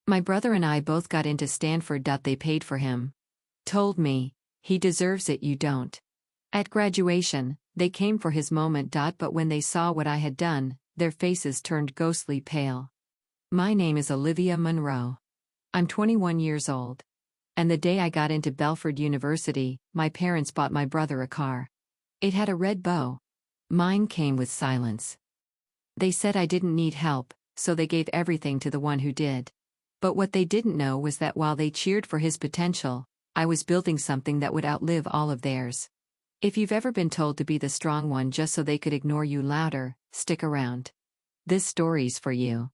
My brother and I both got into Stanford. They paid for him. Told me, he deserves it, you don't. At graduation, they came for his moment. But when they saw what I had done, their faces turned ghostly pale. My name is Olivia Monroe. I'm 21 years old. And the day I got into Belford University, my parents bought my brother a car. It had a red bow. Mine came with silence. They said I didn't need help, so they gave everything to the one who did. But what they didn't know was that while they cheered for his potential, I was building something that would outlive all of theirs. If you've ever been told to be the strong one just so they could ignore you louder, stick around. This story's for you.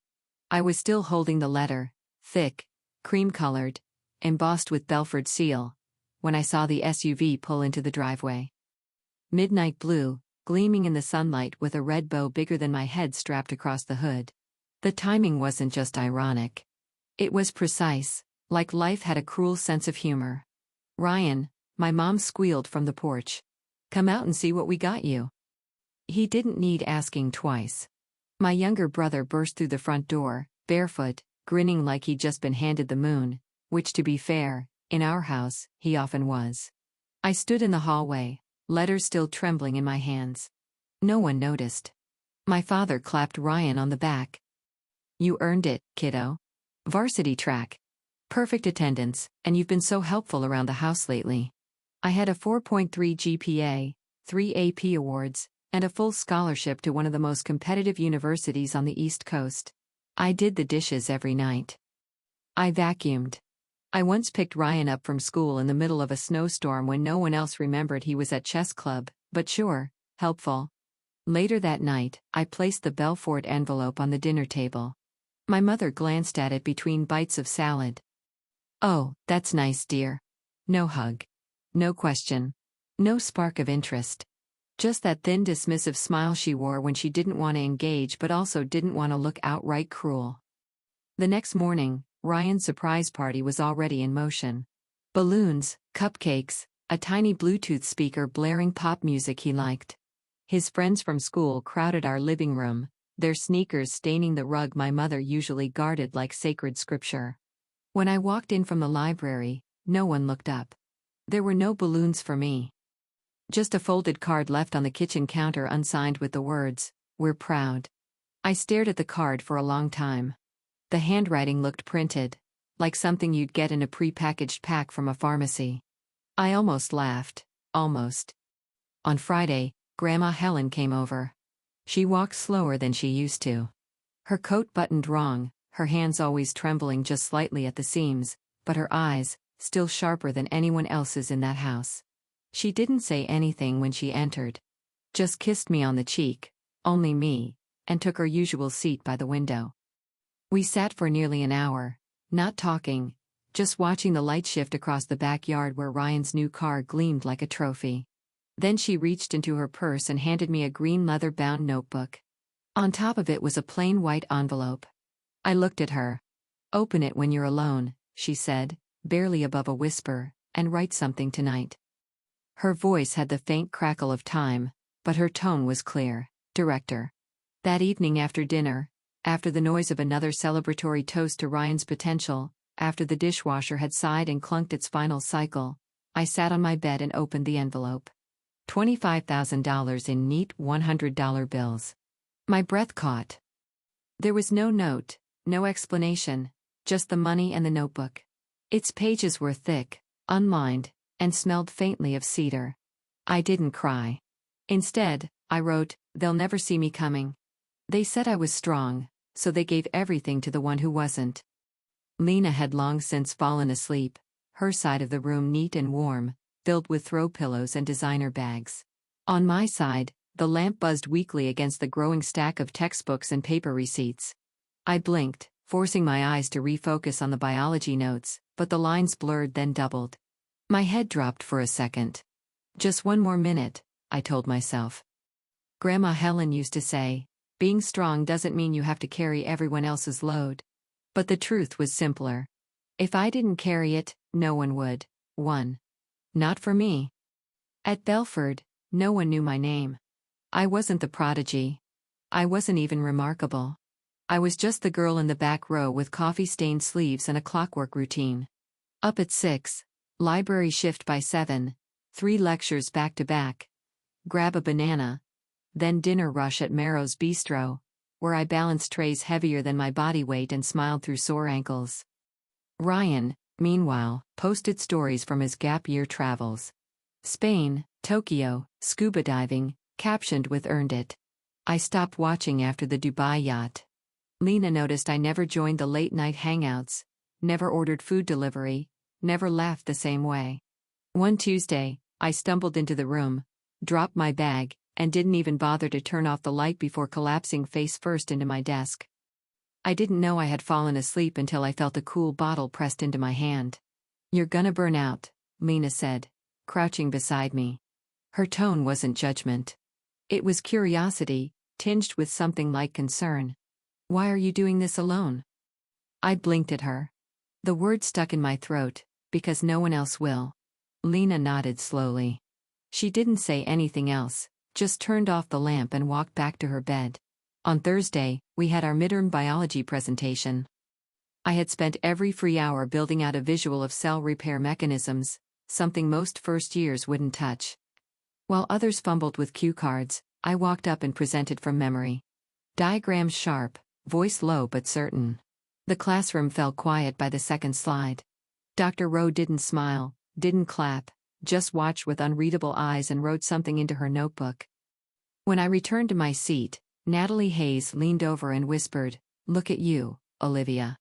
I was still holding the letter, thick, cream-colored, embossed with Belford seal, when I saw the SUV pull into the driveway. Midnight blue, gleaming in the sunlight with a red bow bigger than my head strapped across the hood. The timing wasn't just ironic. It was precise, like life had a cruel sense of humor. "Ryan," my mom squealed from the porch. "Come out and see what we got you." He didn't need asking twice. My younger brother burst through the front door, barefoot, grinning like he'd just been handed the moon, which, to be fair, in our house, he often was. I stood in the hallway, letters still trembling in my hands. No one noticed. My father clapped Ryan on the back. "You earned it, kiddo. Varsity track. Perfect attendance, and you've been so helpful around the house lately." I had a 4.3 GPA, 3 AP awards, and a full scholarship to one of the most competitive universities on the East Coast. I did the dishes every night. I vacuumed. I once picked Ryan up from school in the middle of a snowstorm when no one else remembered he was at chess club, but sure, helpful. Later that night, I placed the Belford envelope on the dinner table. My mother glanced at it between bites of salad. "Oh, that's nice, dear." No hug. No question. No spark of interest. Just that thin dismissive smile she wore when she didn't want to engage but also didn't want to look outright cruel. The next morning, Ryan's surprise party was already in motion. Balloons, cupcakes, a tiny Bluetooth speaker blaring pop music he liked. His friends from school crowded our living room, their sneakers staining the rug my mother usually guarded like sacred scripture. When I walked in from the library, no one looked up. There were no balloons for me. Just a folded card left on the kitchen counter unsigned with the words, "We're proud." I stared at the card for a long time. The handwriting looked printed, like something you'd get in a pre-packaged pack from a pharmacy. I almost laughed, almost. On Friday, Grandma Helen came over. She walked slower than she used to. Her coat buttoned wrong, her hands always trembling just slightly at the seams, but her eyes, still sharper than anyone else's in that house. She didn't say anything when she entered. Just kissed me on the cheek, only me, and took her usual seat by the window. We sat for nearly an hour, not talking, just watching the light shift across the backyard where Ryan's new car gleamed like a trophy. Then she reached into her purse and handed me a green leather-bound notebook. On top of it was a plain white envelope. I looked at her. "Open it when you're alone," she said, barely above a whisper, "and write something tonight." Her voice had the faint crackle of time, but her tone was clear. "Director." That evening after dinner, after the noise of another celebratory toast to Ryan's potential, after the dishwasher had sighed and clunked its final cycle, I sat on my bed and opened the envelope. $25,000 in neat $100 bills. My breath caught. There was no note, no explanation, just the money and the notebook. Its pages were thick, unlined, and smelled faintly of cedar. I didn't cry. Instead, I wrote, "They'll never see me coming. They said I was strong, so they gave everything to the one who wasn't." Lena had long since fallen asleep, her side of the room neat and warm, filled with throw pillows and designer bags. On my side, the lamp buzzed weakly against the growing stack of textbooks and paper receipts. I blinked, forcing my eyes to refocus on the biology notes, but the lines blurred then doubled. My head dropped for a second. Just one more minute, I told myself. Grandma Helen used to say, being strong doesn't mean you have to carry everyone else's load. But the truth was simpler. If I didn't carry it, no one would. Not for me. At Belford, no one knew my name. I wasn't the prodigy. I wasn't even remarkable. I was just the girl in the back row with coffee-stained sleeves and a clockwork routine. Up at 6, library shift by 7, 3 lectures back-to-back, grab a banana, then dinner rush at Marrow's Bistro, where I balanced trays heavier than my body weight and smiled through sore ankles. Ryan, meanwhile, posted stories from his gap year travels. Spain, Tokyo, scuba diving, captioned with "earned it." I stopped watching after the Dubai yacht. Lena noticed I never joined the late-night hangouts, never ordered food delivery, never laughed the same way. One Tuesday, I stumbled into the room, dropped my bag, and didn't even bother to turn off the light before collapsing face first into my desk. I didn't know I had fallen asleep until I felt a cool bottle pressed into my hand. "You're gonna burn out," Lena said, crouching beside me. Her tone wasn't judgment. It was curiosity, tinged with something like concern. "Why are you doing this alone?" I blinked at her. The word stuck in my throat, "because no one else will." Lena nodded slowly. She didn't say anything else, just turned off the lamp and walked back to her bed. On Thursday, we had our midterm biology presentation. I had spent every free hour building out a visual of cell repair mechanisms, something most first years wouldn't touch. While others fumbled with cue cards, I walked up and presented from memory. Diagrams sharp, voice low but certain. The classroom fell quiet by the second slide. Dr. Rowe didn't smile, didn't clap, just watched with unreadable eyes and wrote something into her notebook. When I returned to my seat, Natalie Hayes leaned over and whispered, "Look at you, Olivia.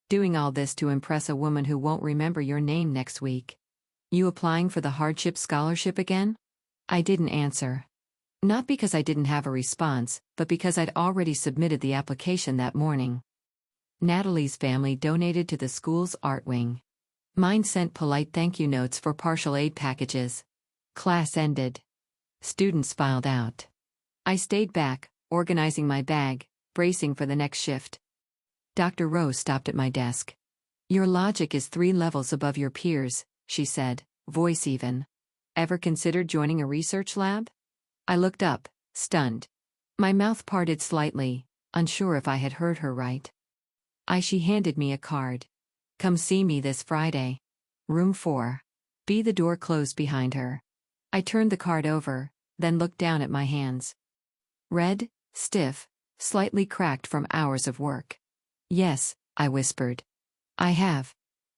Doing all this to impress a woman who won't remember your name next week. You applying for the hardship scholarship again?" I didn't answer. Not because I didn't have a response, but because I'd already submitted the application that morning. Natalie's family donated to the school's art wing. Mine sent polite thank you notes for partial aid packages. Class ended. Students filed out. I stayed back, organizing my bag, bracing for the next shift. Dr. Rowe stopped at my desk. "Your logic is 3 levels above your peers," she said, voice even. "Ever considered joining a research lab?" I looked up, stunned. My mouth parted slightly, unsure if I had heard her right. She handed me a card. "Come see me this Friday. Room 4. B." The door closed behind her. I turned the card over, then looked down at my hands. Red, stiff, slightly cracked from hours of work. "Yes," I whispered. "I have."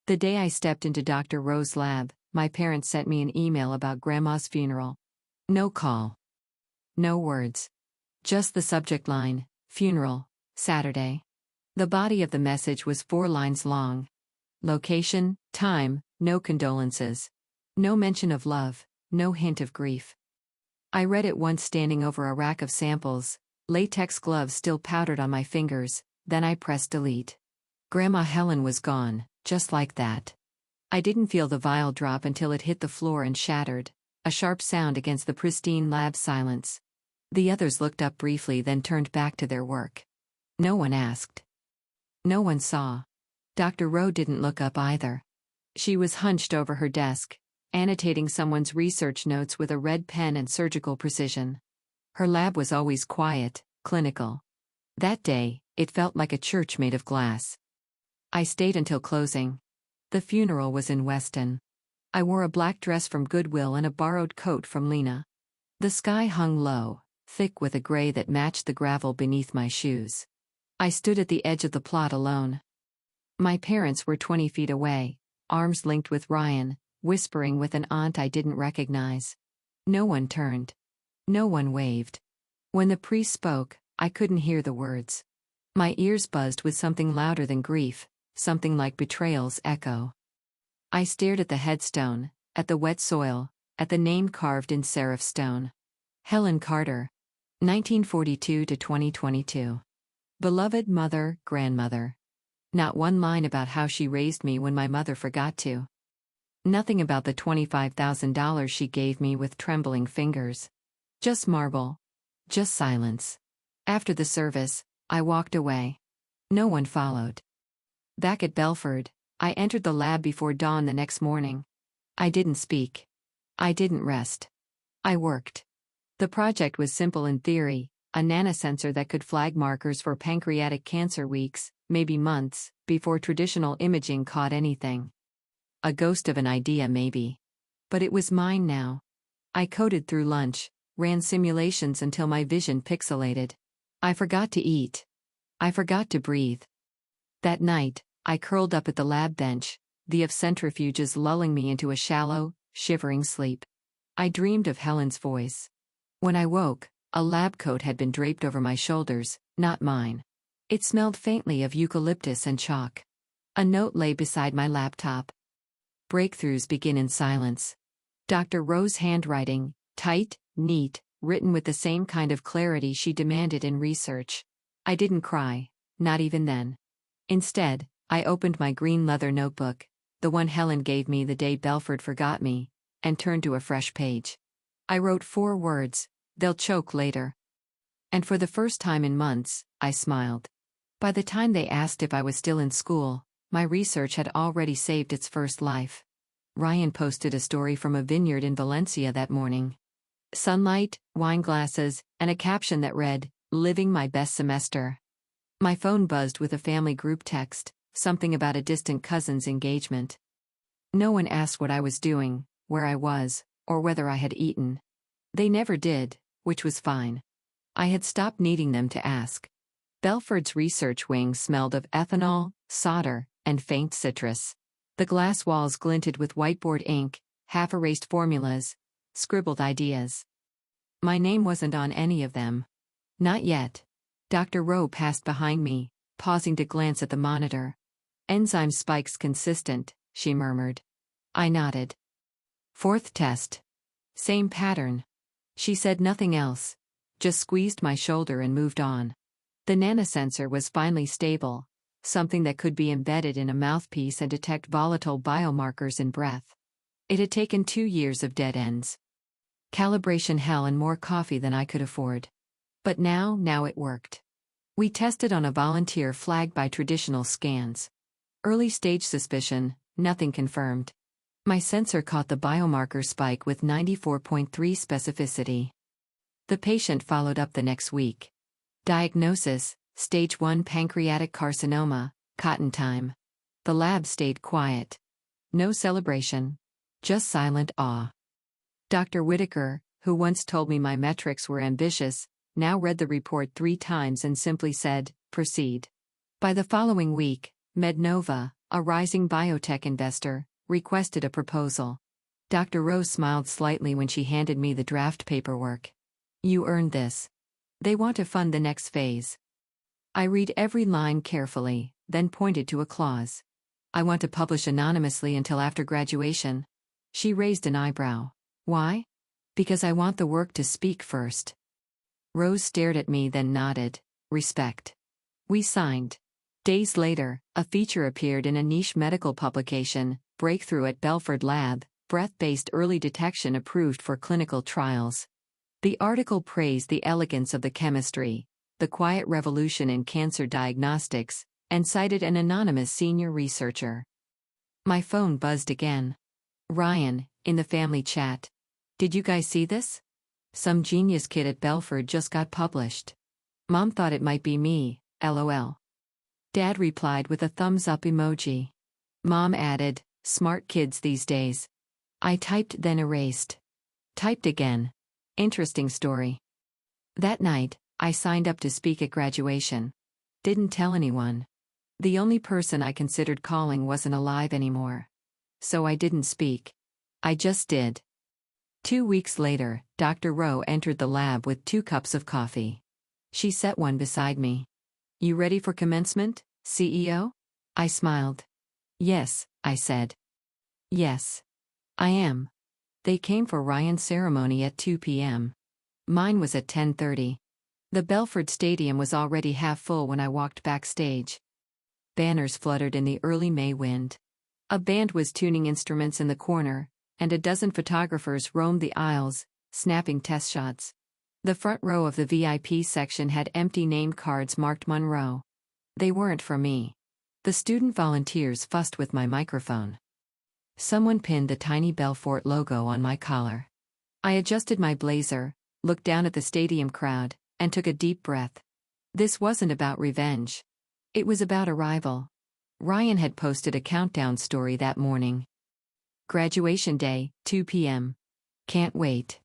The day I stepped into Dr. Rowe's lab, my parents sent me an email about Grandma's funeral. No call. No words. Just the subject line, "Funeral, Saturday." The body of the message was 4 lines long. Location, time, no condolences. No mention of love, no hint of grief. I read it once standing over a rack of samples, latex gloves still powdered on my fingers, then I pressed delete. Grandma Helen was gone, just like that. I didn't feel the vial drop until it hit the floor and shattered, a sharp sound against the pristine lab silence. The others looked up briefly then turned back to their work. No one asked. No one saw. Dr. Rowe didn't look up either. She was hunched over her desk, annotating someone's research notes with a red pen and surgical precision. Her lab was always quiet, clinical. That day, it felt like a church made of glass. I stayed until closing. The funeral was in Weston. I wore a black dress from Goodwill and a borrowed coat from Lena. The sky hung low, thick with a gray that matched the gravel beneath my shoes. I stood at the edge of the plot alone. My parents were 20 feet away, arms linked with Ryan, whispering with an aunt I didn't recognize. No one turned. No one waved. When the priest spoke, I couldn't hear the words. My ears buzzed with something louder than grief, something like betrayal's echo. I stared at the headstone, at the wet soil, at the name carved in serif stone. Helen Carter, 1942 to 2022. Beloved mother, grandmother. Not one line about how she raised me when my mother forgot to. Nothing about the $25,000 she gave me with trembling fingers. Just marble. Just silence. After the service, I walked away. No one followed. Back at Belford, I entered the lab before dawn the next morning. I didn't speak. I didn't rest. I worked. The project was simple in theory, a nanosensor that could flag markers for pancreatic cancer weeks, maybe months, before traditional imaging caught anything. A ghost of an idea, maybe. But it was mine now. I coded through lunch, ran simulations until my vision pixelated. I forgot to eat. I forgot to breathe. That night, I curled up at the lab bench, the of centrifuges lulling me into a shallow, shivering sleep. I dreamed of Helen's voice. When I woke, a lab coat had been draped over my shoulders, not mine. It smelled faintly of eucalyptus and chalk. A note lay beside my laptop. Breakthroughs begin in silence. Dr. Rowe's handwriting, tight, neat, written with the same kind of clarity she demanded in research. I didn't cry, not even then. Instead, I opened my green leather notebook, the one Helen gave me the day Belford forgot me, and turned to a fresh page. I wrote 4 words, "They'll choke later." And for the first time in months, I smiled. By the time they asked if I was still in school, my research had already saved its first life. Ryan posted a story from a vineyard in Valencia that morning. Sunlight, wine glasses, and a caption that read, "Living my best semester." My phone buzzed with a family group text, something about a distant cousin's engagement. No one asked what I was doing, where I was, or whether I had eaten. They never did, which was fine. I had stopped needing them to ask. Belford's research wing smelled of ethanol, solder, and faint citrus. The glass walls glinted with whiteboard ink, half-erased formulas, scribbled ideas. My name wasn't on any of them. Not yet. Dr. Rowe passed behind me, pausing to glance at the monitor. "Enzyme spikes consistent," she murmured. I nodded. "4th test. Same pattern." She said nothing else, just squeezed my shoulder and moved on. The nanosensor was finally stable, something that could be embedded in a mouthpiece and detect volatile biomarkers in breath. It had taken 2 years of dead ends. Calibration hell and more coffee than I could afford. But now it worked. We tested on a volunteer flagged by traditional scans. Early stage suspicion, nothing confirmed. My sensor caught the biomarker spike with 94.3 specificity. The patient followed up the next week. Diagnosis, stage 1 pancreatic carcinoma, cotton time. The lab stayed quiet. No celebration. Just silent awe. Dr. Whitaker, who once told me my metrics were ambitious, now read the report 3 times and simply said, "Proceed." By the following week, Mednova, a rising biotech investor, requested a proposal. Dr. Rowe smiled slightly when she handed me the draft paperwork. "You earned this. They want to fund the next phase." I read every line carefully, then pointed to a clause. "I want to publish anonymously until after graduation." She raised an eyebrow. "Why?" "Because I want the work to speak first." Rose stared at me then nodded. "Respect." We signed. Days later, a feature appeared in a niche medical publication, Breakthrough at Belford Lab, breath-based early detection approved for clinical trials. The article praised the elegance of the chemistry, the quiet revolution in cancer diagnostics, and cited an anonymous senior researcher. My phone buzzed again. "Ryan, in the family chat. Did you guys see this? Some genius kid at Belford just got published. Mom thought it might be me, LOL." Dad replied with a thumbs-up emoji. Mom added, "Smart kids these days." I typed then erased. Typed again. Interesting story. That night, I signed up to speak at graduation. Didn't tell anyone. The only person I considered calling wasn't alive anymore. So I didn't speak. I just did. 2 weeks later, Dr. Rowe entered the lab with 2 cups of coffee. She set one beside me. "You ready for commencement, CEO?" I smiled. "Yes," I said. "Yes. I am." They came for Ryan's ceremony at 2 p.m. Mine was at 10:30. The Belford Stadium was already half full when I walked backstage. Banners fluttered in the early May wind. A band was tuning instruments in the corner, and a dozen photographers roamed the aisles, snapping test shots. The front row of the VIP section had empty name cards marked Monroe. They weren't for me. The student volunteers fussed with my microphone. Someone pinned the tiny Belfort logo on my collar. I adjusted my blazer, looked down at the stadium crowd, and took a deep breath. This wasn't about revenge. It was about arrival. Ryan had posted a countdown story that morning. Graduation day, 2 p.m. Can't wait.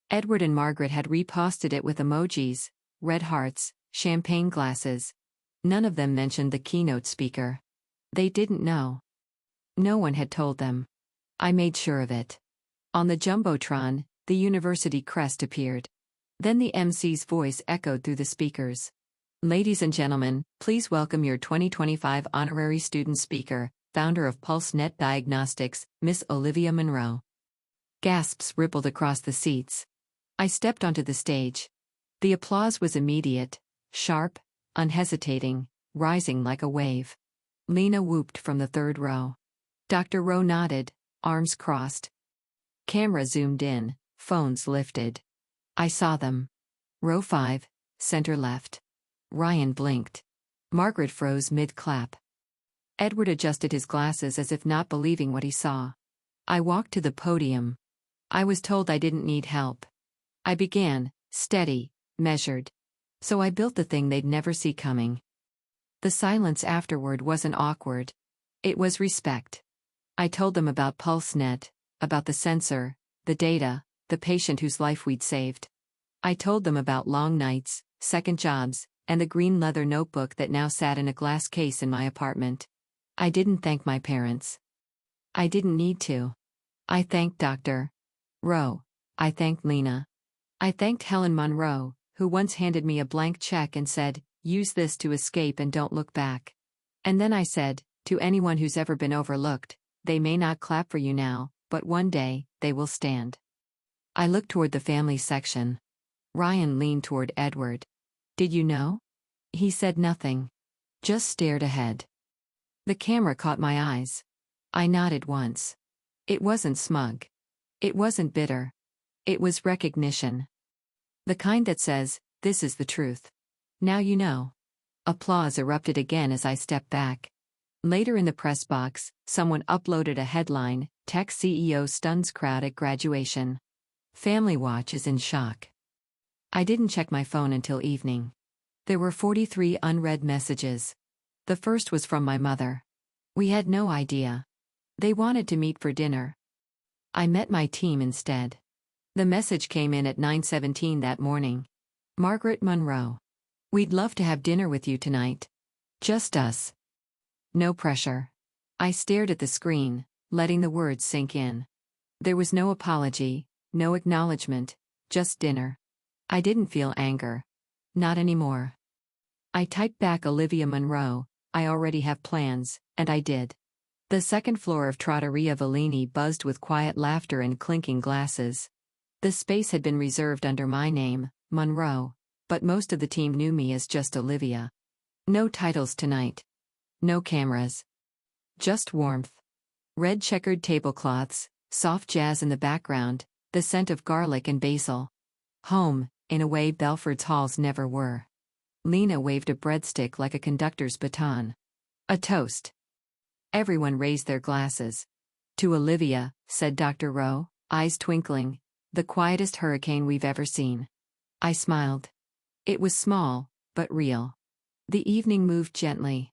Edward and Margaret had reposted it with emojis, red hearts, champagne glasses. None of them mentioned the keynote speaker. They didn't know. No one had told them. I made sure of it. On the Jumbotron, the university crest appeared. Then the MC's voice echoed through the speakers. Ladies and gentlemen, please welcome your 2025 honorary student speaker, founder of PulseNet Diagnostics, Miss Olivia Monroe. Gasps rippled across the seats. I stepped onto the stage. The applause was immediate, sharp, unhesitating, rising like a wave. Lena whooped from the third row. Dr. Rowe nodded, arms crossed. Camera zoomed in, phones lifted. I saw them. Row 5, center left. Ryan blinked. Margaret froze mid-clap. Edward adjusted his glasses as if not believing what he saw. I walked to the podium. I was told I didn't need help. I began, steady, measured. So I built the thing they'd never see coming. The silence afterward wasn't awkward. It was respect. I told them about PulseNet, about the sensor, the data, the patient whose life we'd saved. I told them about long nights, second jobs, and the green leather notebook that now sat in a glass case in my apartment. I didn't thank my parents. I didn't need to. I thanked Dr. Rowe. I thanked Lena. I thanked Helen Monroe, who once handed me a blank check and said, "Use this to escape and don't look back." And then I said, to anyone who's ever been overlooked, they may not clap for you now, but one day, they will stand. I looked toward the family section. Ryan leaned toward Edward. Did you know? He said nothing. Just stared ahead. The camera caught my eyes. I nodded once. It wasn't smug. It wasn't bitter. It was recognition. The kind that says, this is the truth. Now you know. Applause erupted again as I stepped back. Later in the press box, someone uploaded a headline, Tech CEO stuns crowd at graduation. Family Watch is in shock. I didn't check my phone until evening. There were 43 unread messages. The first was from my mother. We had no idea. They wanted to meet for dinner. I met my team instead. The message came in at 9:17 that morning. Margaret Monroe. We'd love to have dinner with you tonight. Just us. No pressure. I stared at the screen, letting the words sink in. There was no apology, no acknowledgement, just dinner. I didn't feel anger. Not anymore. I typed back Olivia Monroe, I already have plans, and I did. The second floor of Trattoria Vellini buzzed with quiet laughter and clinking glasses. The space had been reserved under my name, Monroe, but most of the team knew me as just Olivia. No titles tonight. No cameras. Just warmth. Red checkered tablecloths, soft jazz in the background, the scent of garlic and basil. Home, in a way Belford's halls never were. Lena waved a breadstick like a conductor's baton. A toast. Everyone raised their glasses. To Olivia, said Dr. Rowe, eyes twinkling, the quietest hurricane we've ever seen. I smiled. It was small, but real. The evening moved gently.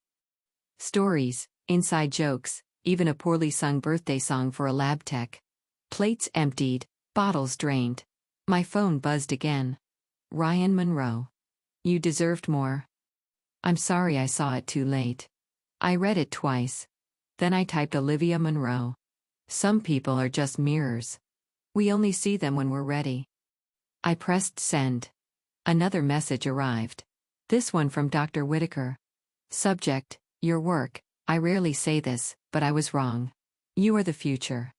Stories, inside jokes, even a poorly sung birthday song for a lab tech. Plates emptied, bottles drained. My phone buzzed again. Ryan Monroe. You deserved more. I'm sorry I saw it too late. I read it twice. Then I typed Olivia Monroe. Some people are just mirrors. We only see them when we're ready. I pressed send. Another message arrived. This one from Dr. Whitaker. Subject, your work. I rarely say this, but I was wrong. You are the future.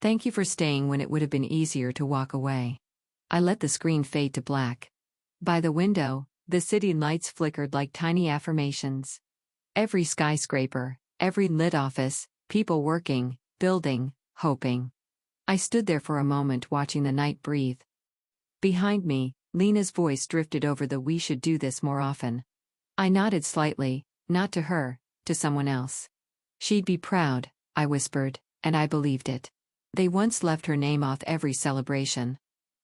Thank you for staying when it would have been easier to walk away. I let the screen fade to black. By the window, the city lights flickered like tiny affirmations. Every skyscraper, every lit office, people working, building, hoping. I stood there for a moment watching the night breathe. Behind me, Lena's voice drifted over the "we should do this more often." I nodded slightly, not to her, to someone else. She'd be proud, I whispered, and I believed it. They once left her name off every celebration.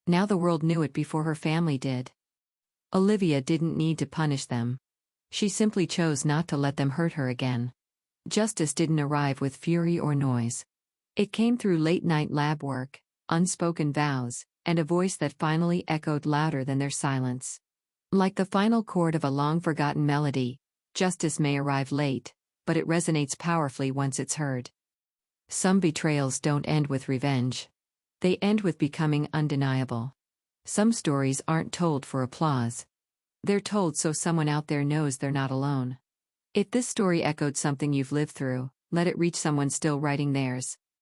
Now the world knew it before her family did. Olivia didn't need to punish them. She simply chose not to let them hurt her again. Justice didn't arrive with fury or noise. It came through late-night lab work, unspoken vows, and a voice that finally echoed louder than their silence. Like the final chord of a long-forgotten melody, justice may arrive late, but it resonates powerfully once it's heard. Some betrayals don't end with revenge. They end with becoming undeniable. Some stories aren't told for applause. They're told so someone out there knows they're not alone. If this story echoed something you've lived through, let it reach someone still writing theirs.